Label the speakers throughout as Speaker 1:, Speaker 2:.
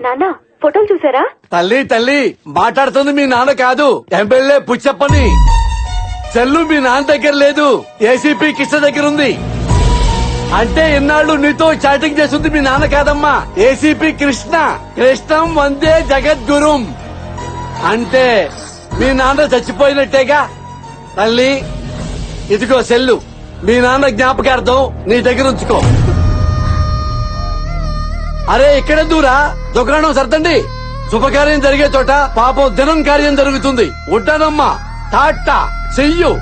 Speaker 1: నాన్న ఫోటోలు చూసారా?
Speaker 2: తల్లి తల్లి మాట్లాడుతుంది మీ నాన్న కాదు, ఎమ్మెల్యే పుచ్చప్పని. చెల్లు మీ నాన్న దగ్గర లేదు, ఏసీపీ కృష్ణ దగ్గర ఉంది. అంటే ఇన్నాళ్ళు నీతో చాటింగ్ చేస్తుంది మీ నాన్న కాదమ్మా, ఏసీపీ కృష్ణ. కృష్ణం వందే జగద్గురుం. అంటే మీ నాన్న చచ్చిపోయినట్టేగా. తల్లి ఇదిగో సెల్లు, మీ నాన్న జ్ఞాపకార్థం నీ దగ్గర ఉంచుకో. అరే ఇక్కడే దూరా, దుకాణం సర్దండి. శుభకార్యం జరిగే చోట పాపం దినం కార్యం జరుగుతుంది. ఉంటానమ్మా, టాటా, చెయ్యు.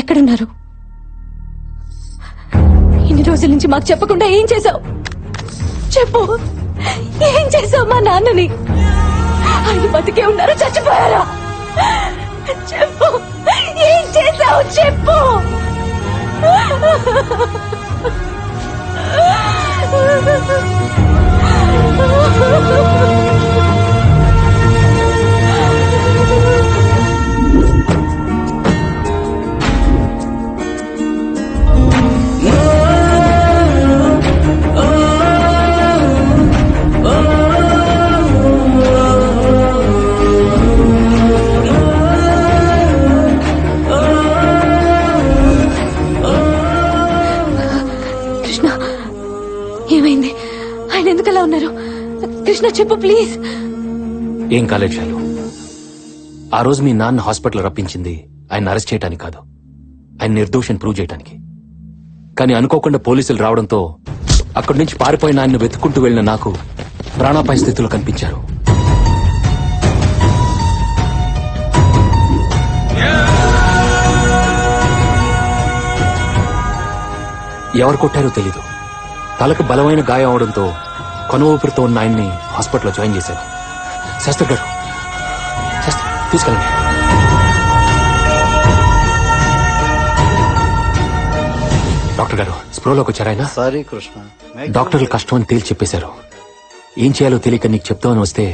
Speaker 1: ఎక్కడున్నారు? ఇన్ని రోజుల నుంచి మాకు చెప్పకుండా ఏం చేశావు? చెప్పు, ఏం చేశావు మా నాన్నని? ఆయన బతికే ఉన్నారు, చచ్చిపోయారా? చెప్పు, ఏం చేశావు? చెప్పు. ఏమైంది? ఆయన ఎందుకలా ఉన్నారు? కృష్ణ చెప్పు ప్లీజ్.
Speaker 3: ఏం కాలేదు శైలు. ఆ రోజు మీ నాన్న హాస్పిటల్ రప్పించింది ఆయన అరెస్ట్ చేయడానికి కాదు, ఆయన నిర్దోషం ప్రూవ్ చేయడానికి. కానీ అనుకోకుండా పోలీసులు రావడంతో అక్కడి నుంచి పారిపోయిన ఆయన్ని వెతుక్కుంటూ వెళ్లిన నాకు ప్రాణాపాయ స్థితిలో కనిపించారు. ఎవరు కొట్టారో తెలీదు. తలకు బలమైన గాయం అవడంతో కొన ఊపిరితో ఉన్న ఆయన్ని హాస్పిటల్లో జాయిన్ చేశారు. శాస్త్రి గారు, తీసుకెళ్ళండి. డాక్టర్ గారు స్ప్రోలోకి వచ్చారాయన?
Speaker 4: సారీ కృష్ణ,
Speaker 3: డాక్టర్లు కష్టం అని తేల్చి చెప్పేశారు. ఏం చేయాలో తెలియక నీకు చెప్తామని వస్తే.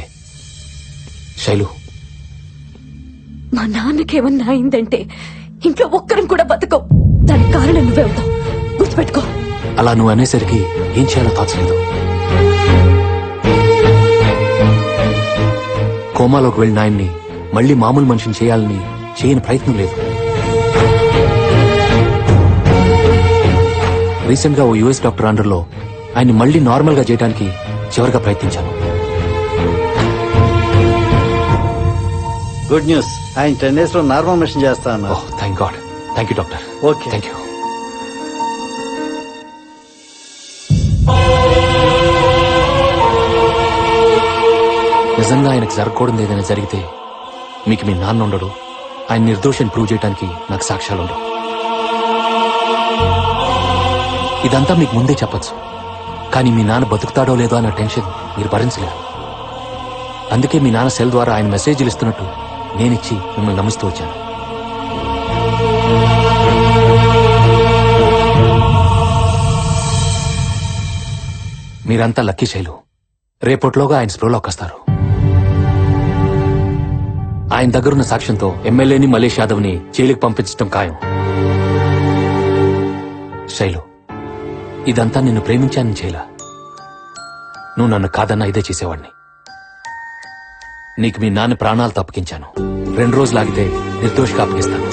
Speaker 3: శైలు,
Speaker 1: మా నాన్నకేమన్నా అయిందంటే ఇంట్లో ఒక్కరం కూడా బతకం. దానికి కారణం నువ్వే అవుతావు, గుర్తుపెట్టుకో.
Speaker 3: అలా నువ్వు అనేసరికి ఏం చేయాలో తోచలేదు. కోమాలోకి వెళ్ళిన ఆయన్ని మళ్లీ మామూలు మనిషిని చేయాలని చేయని ప్రయత్నం లేదు. రీసెంట్ గా ఓ యుఎస్ డాక్టర్ అండర్లో ఆయన్ని మళ్లీ నార్మల్ గా చేయడానికి చివరిగా ప్రయత్నించాను.
Speaker 4: గుడ్ న్యూస్, ఆయన 10 days లో నార్మల్ మిషన్ చేస్తా అన్నారు.
Speaker 3: Thank God. Thank you doctor.
Speaker 4: Okay,
Speaker 3: thank you. నిజంగా ఆయనకు జరగకూడదు ఏదైనా జరిగితే మీకు మీ నాన్న ఉండడు, ఆయన నిర్దోషాన్ని ప్రూవ్ చేయడానికి నాకు సాక్ష్యాలు ఉండవు. ఇదంతా మీకు ముందే చెప్పచ్చు, కానీ మీ నాన్న బతుకుతాడో లేదో అన్న టెన్షన్ మీరు భరించలేరు. అందుకే మీ నాన్న సెల్ ద్వారా ఆయన మెసేజ్లు ఇస్తున్నట్టు నేనిచ్చి మిమ్మల్ని నమ్మిస్తూ వచ్చాను. మీరంతా లక్కీ శైలు. రేపట్లోగా ఆయన స్ప్రోలోకి వస్తారు. ఆయన దగ్గరున్న సాక్ష్యంతో ఎమ్మెల్యేని మలేష్ యాదవ్ ని జైలుకి పంపించడం ఖాయం. శైలు, ఇదంతా నిన్ను ప్రేమించానని చేయలా, నువ్వు నన్ను కాదన్నా ఇదే చేసేవాడిని. నీకు మీ నాన్న ప్రాణాలు తప్పకించాను. 2 రోజులు ఆగితే నిర్దోషిగా అప్పగిస్తాను.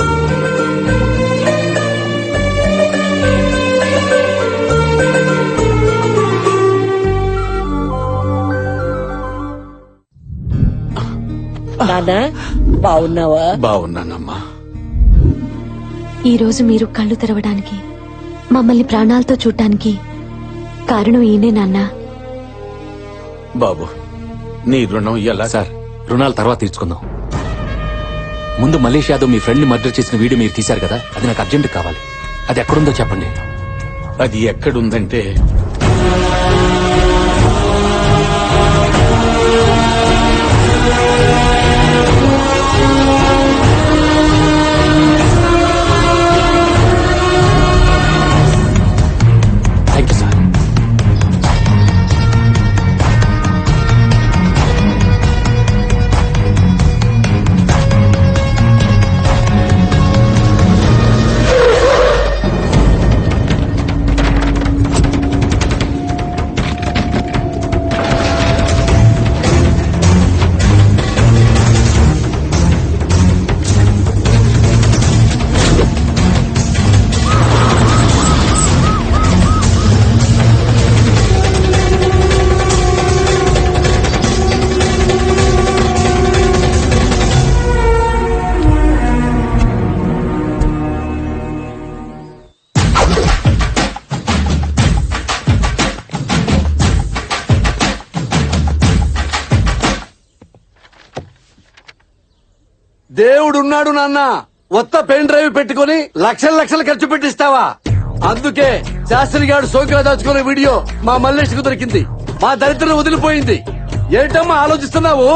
Speaker 5: నానా బాగున్నావా?
Speaker 2: బాగున్నానమ్మా.
Speaker 1: ఈ రోజు మీరు కళ్ళు తెరవడానికి, మమ్మల్ని ప్రాణాలతో చూడటానికి కారణం ఈయనే నాన్న.
Speaker 2: బాబు, నీ రుణం ఎలా?
Speaker 3: సార్, రుణాలు తర్వాత తీర్చుకుందాం. ముందు మలేష్ యాదవ్ మీ ఫ్రెండ్ ని మర్డర్ చేసిన వీడియో మీరు తీశారు కదా, అది నాకు అర్జెంట్ కావాలి. అది ఎక్కడుందో చెప్పండి.
Speaker 2: అది ఎక్కడుందంటే దేవుడున్నాడు నాన్న. కొత్త పెన్ డ్రైవ్ పెట్టుకుని లక్షలు లక్షలు ఖర్చు పెట్టిస్తావా? అందుకే శాస్త్రి గారు సోకిలా దాచుకునే వీడియో మా మల్లేష్కు దొరికింది. మా దరిద్రం వదిలిపోయింది. ఏంటమ్మా ఆలోచిస్తున్నావు?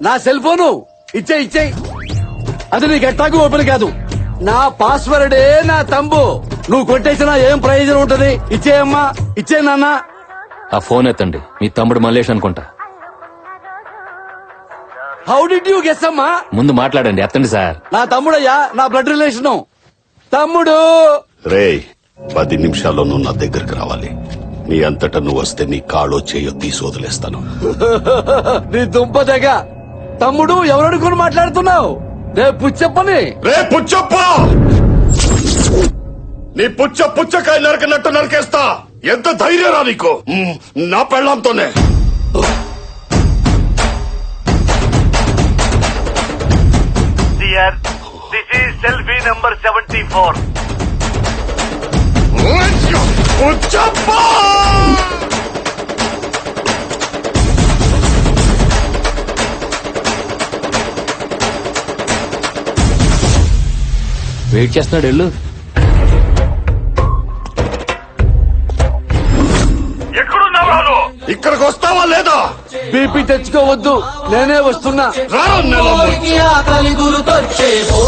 Speaker 2: నా సెల్ ఫోను ఇచ్చేయి. అది నీకు ఎట్టాకు ఓపెన్ కాదు. నా పాస్వర్డే నా తంబు. నువ్వు కొట్టేసినా ఏం ప్రయోజనం ఉంటది? ఇచ్చేయమ్మా, ఇచ్చే నాన్న.
Speaker 3: ఆ ఫోన్ ఎత్తండి. మీ తమ్ముడు మల్లేష్ అనుకుంటా.
Speaker 2: హౌ డిడ్ యూ గెస్ అమ్మా?
Speaker 3: ముందు మాట్లాడండి. ఎత్తండి సార్.
Speaker 2: నా తమ్ముడయ్యా, నా బ్లడ్ రిలేషను. తమ్ముడు
Speaker 6: రేయ్ 10 నిమిషాల్లో నువ్వు నా దగ్గరికి రావాలి. నీ అంతటా నువ్వు వస్తే నీ కాళ్ళో చేయో తీసి వదిలేస్తాను.
Speaker 2: నీ దుంప దగ్గ. తమ్ముడు ఎవరనుకుని మాట్లాడుతున్నావు? రేపు పుచ్చప్పని.
Speaker 6: రే పుచ్చప్ప, నీ పుచ్చకాయ నరకనట్టు నరికేస్తా. ఎంత ధైర్యరా నీకు? నా పెళ్ళంతోనే.
Speaker 7: Dear, this is selfie number 74.
Speaker 6: Puchappa,
Speaker 3: wait చేస్తున్నాడు. వెళ్ళు.
Speaker 7: ఎక్కడున్నావు?
Speaker 6: ఇక్కడికి వస్తావా లేదా?
Speaker 2: బీపీ తెచ్చుకోవద్దు, నేనే వస్తున్నా.
Speaker 6: రా నెల
Speaker 4: అమ్మోరికి ఆకలి గుర్తొచ్చేవో.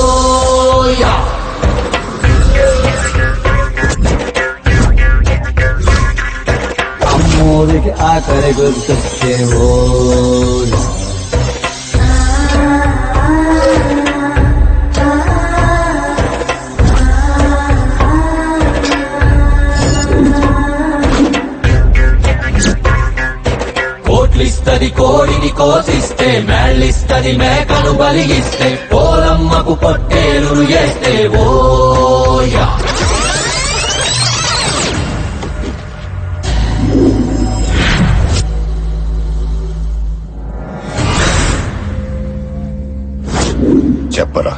Speaker 8: కోట్లిస్తది కోడిని కోసిస్తే, మేళ్ళిస్తది మేకను బలిగిస్తే, పోలమ్మకు పొట్టేలును చేస్తే ఓయా.
Speaker 6: చెప్పరా,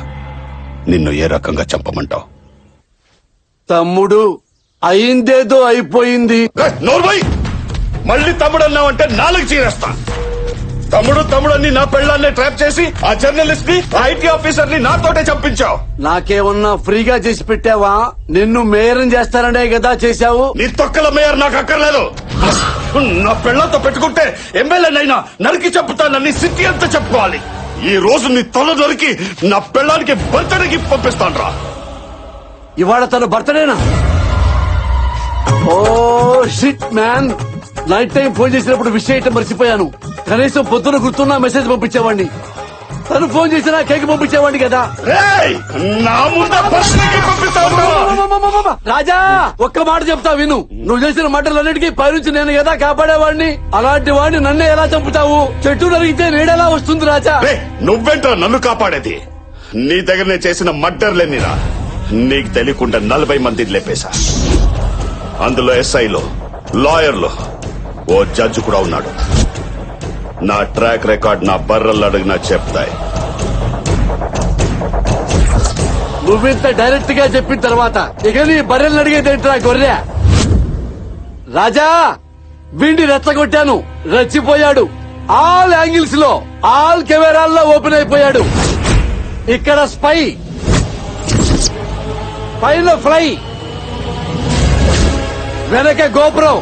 Speaker 6: నిన్ను ఏ రకంగా చంపమంటావు?
Speaker 2: తమ్ముడు అయిందేదో అయిపోయింది.
Speaker 6: నోర్మై, మళ్ళీ తమ్ముడు అన్నావంటే నాలుగు చీరేస్తా. తమ్ముడు అని నా పెళ్ళాన్ని ట్రాప్ చేసి ఆ జర్నలిస్ట్ ని, ఐటీ ఆఫీసర్ ని నాతోటే చంపించావు.
Speaker 2: నాకేమన్నా ఫ్రీగా చేసి పెట్టావా? నిన్ను మేయరం చేస్తాననే కదా చేశావు.
Speaker 6: నీ తొక్కల మేయర్ నాకు అక్కర్లేదు. నా పెళ్ళంతో పెట్టుకుంటే ఎమ్మెల్యేనైనా నరికి చంపుతానని సిటీ అంతా చెప్పుకోవాలి. ఈ రోజు నీ తల నరికి నా పెళ్ళానికి బర్త్డేకి పంపిస్తాను రా.
Speaker 2: ఇవాళ తన బర్త్డేనా? Oh shit man. Night time phone చేసినప్పుడు విష్ చేయటం మర్చిపోయాను. కనీసం పొద్దున గుర్తున్నా మెసేజ్ పంపించేవాడిని. తను ఫోన్ చేసినా కేక్ పంపించేవాడిని కదా.
Speaker 6: రేయ్, నా ముందు బర్త్డేకి పంపిస్తాను రా.
Speaker 2: రాజా, ఒక్క మాట చెప్తా విను. నువ్వు చేసిన మాటలన్నిటికీ పైనుంచి నేను కదా కాపాడేవాడిని. అలాంటి వాడిని నన్నే ఎలా చంపుతావు? చెట్టు నరిగితే నీడెలా వస్తుంది రాజా?
Speaker 6: రేయ్, నువ్వేంట్రా నన్ను కాపాడేది? నీ దగ్గర నేను చేసిన మర్డర్లేనిరా. నీకు తెలియకుండా 40 మందిని లేపేశా. అందులో ఎస్ఐలో, లాయర్లు, ఓ జడ్జి కూడా ఉన్నాడు. నా ట్రాక్ రికార్డ్ నా బర్రలు అడిగినా చెప్తాయి.
Speaker 2: నువ్వింత డైరెక్ట్ గా చెప్పిన తర్వాత ఇక నీ బర్రెల్ని అడిగేదేంట్రా గొర్రె? రాజా, వీడిని రెచ్చగొట్టాను, రెచ్చిపోయాడు. ఆల్ యాంగిల్స్ లో, ఆల్ కెమెరాల్లో ఓపెన్ అయిపోయాడు. ఇక్కడ స్పై, పైన ఫ్లై, వెనక గోపురం.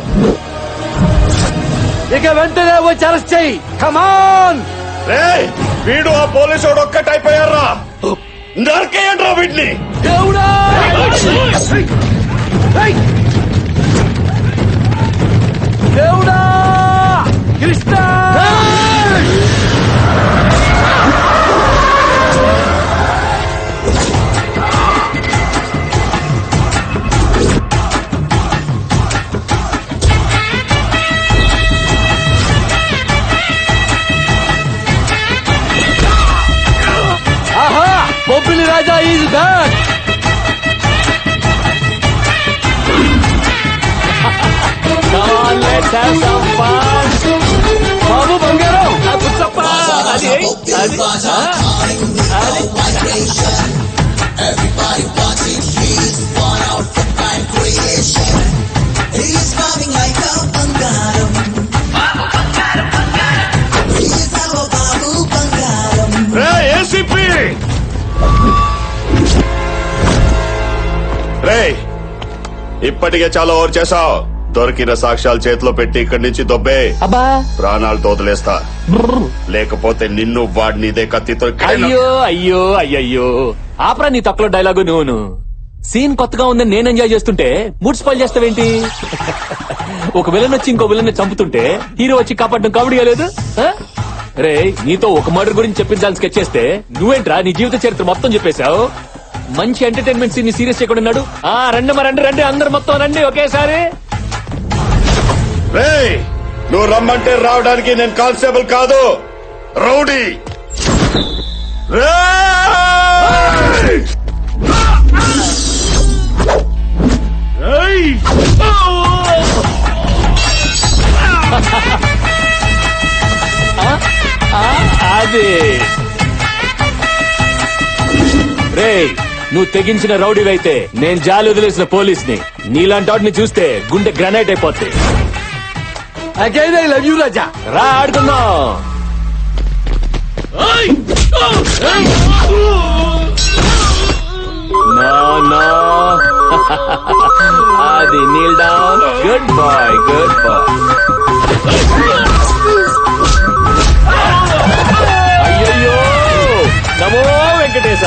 Speaker 2: ఇక వెంటనే వచ్చి అరెస్ట్ చెయ్యి. కమాన్.
Speaker 6: రేయ్, వీడు ఆ పోలీసు ఒక్కటైపోయారా? నరికేయండ్రా వీడిని.
Speaker 2: దేవుడా! దేవుడా! కృష్ణ! ఆహా! బొబ్బిలి రాజా ఈజ్ బ్యాక్. బాబు బంగారం,
Speaker 6: రేయ్, ఏసీపీ ఇప్పటికే చాలా ఓవర్ చేసావు. దొరికిన సాక్ష్యాలు చేతిలో పెట్టి ఇక్కడి నుంచి దొబ్బే.
Speaker 3: అబ్బా
Speaker 6: ప్రాణాలు తోదలేస్తా. లేకపోతే నిన్ను వాడిని ఇదే కత్తితో
Speaker 3: అయ్యో అయ్యో అయ్యయ్యో ఆపరా నీ తక్కువ డైలాగు నువ్వును. సీన్ కొత్తగా ఉందని నేను ఎంజాయ్ చేస్తుంటే మూడ్ స్పాయిల్ చేస్తావేంటి? ఒక విలన్ వచ్చి ఇంకో విలన్ చంపుతుంటే హీరో వచ్చి కాపాడడం కామెడీగా లేదు? రే నీతో ఒక మర్డర్ గురించి చెప్పించాలని స్కెచ్ చేస్తే నువ్వేంట్రా నీ జీవిత చరిత్ర మొత్తం చెప్పేశావు. మంచి ఎంటర్టైన్మెంట్ సీన్ ని సీరియస్ చేయకుండా ఉన్నాడు. రండి రండి రండి అందరు మొత్తం రండి ఒకేసారి.
Speaker 6: రేయ్, నువ్వు రమ్మంటే రావడానికి నేను కానిస్టేబుల్ కాదు, రౌడీ. రేయ్!
Speaker 3: అది రే నువ్వు తెగించిన రౌడీవైతే నేను జాలి వదిలేసిన పోలీస్ ని నీలాంటి వాడిని చూస్తే గుండె గ్రానైట్ అయిపోతుంది.
Speaker 2: అగైన్ ఐ లవ్ యూ రాజా.
Speaker 3: రా ఆడుకుందాం. No, no. అది kneel down. Good boy, good boy. అయ్యయ్యో నమో Venkatesha.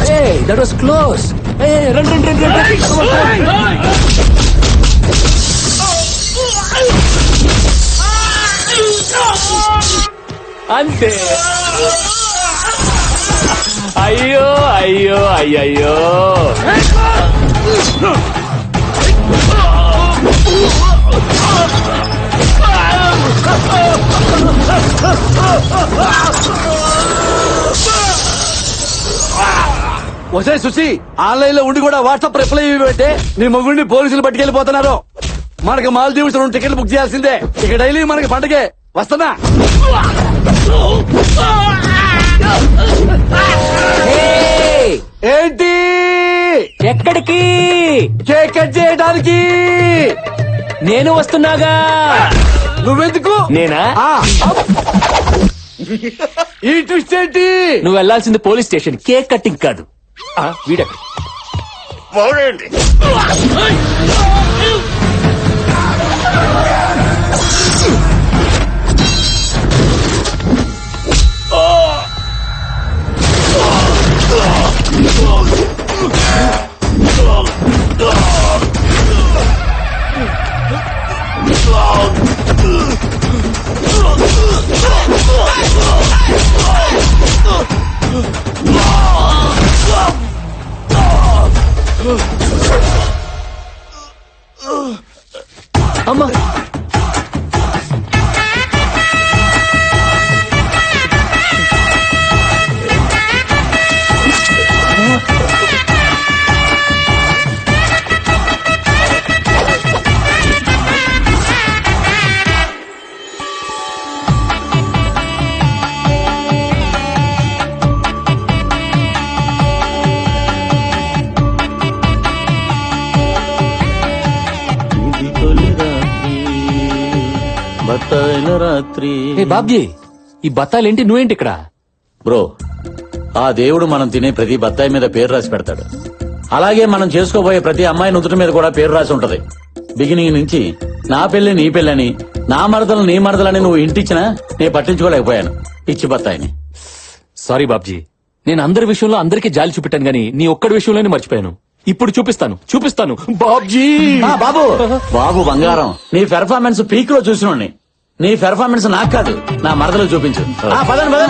Speaker 3: Hey, that was close. Hey, run. అంతే. అయ్యో అయ్యో అయ్యయ్యో.
Speaker 2: ఒసే సుసి, ఆన్లైన్ లో ఉండి కూడా వాట్సాప్ రిప్లై ఇవ్వంటే నీ మొగుడిని పోలీసులు పట్టుకెళ్లిపోతున్నారు. మనకి మాల్దీవ్స్ 2 టికెట్లు బుక్ చేయాల్సిందే. ఇక డైలీ మనకి పండగే. వస్తున్నా. ఏంటి
Speaker 3: ఎక్కడికి?
Speaker 2: కేక్ కట్ చేయడానికి.
Speaker 3: నేను వస్తున్నాగా.
Speaker 2: నువ్వెందుకు?
Speaker 3: నేనా?
Speaker 2: ఈ ట్విస్ట్ ఏంటి?
Speaker 3: నువ్వు వెళ్లాల్సింది పోలీస్ స్టేషన్, కేక్ కట్టింగ్ కాదు. వీడెక్కడ?
Speaker 6: పోగండి.
Speaker 3: అమ్మా ఏ బాబ్జీ, ఈ బత్తాలేంటి? నువ్వేంటి ఇక్కడ?
Speaker 9: బ్రో, ఆ దేవుడు మనం తినే ప్రతి బత్తాయి మీద పేరు రాసి పెడతాడు. అలాగే మనం చేసుకోబోయే ప్రతి అమ్మాయి నుదుటి మీద కూడా పేరు రాసి ఉంటది. బిగినింగ్ నుంచి నా పెళ్లి నీ పెళ్ళని, నా మరదలు నీ మరదలని నువ్వు ఇంటిచ్చినా నేను పట్టించుకోలేకపోయాను ఇచ్చి బత్తాయిని.
Speaker 3: సారీ బాబ్జీ, నేను అందరి విషయంలో అందరికీ జాలి చూపెట్టాను గానీ నీ ఒక్కడి విషయంలోనే మర్చిపోయాను. ఇప్పుడు చూపిస్తాను బాబ్జీ.
Speaker 9: బాబు బాబు బంగారం, నీ పెర్ఫార్మెన్స్ పీక్ లో చూసినోడిని. నీ పెర్ఫార్మెన్స్ నాకు కాదు, నా మరదలు చూపించు. పదండి.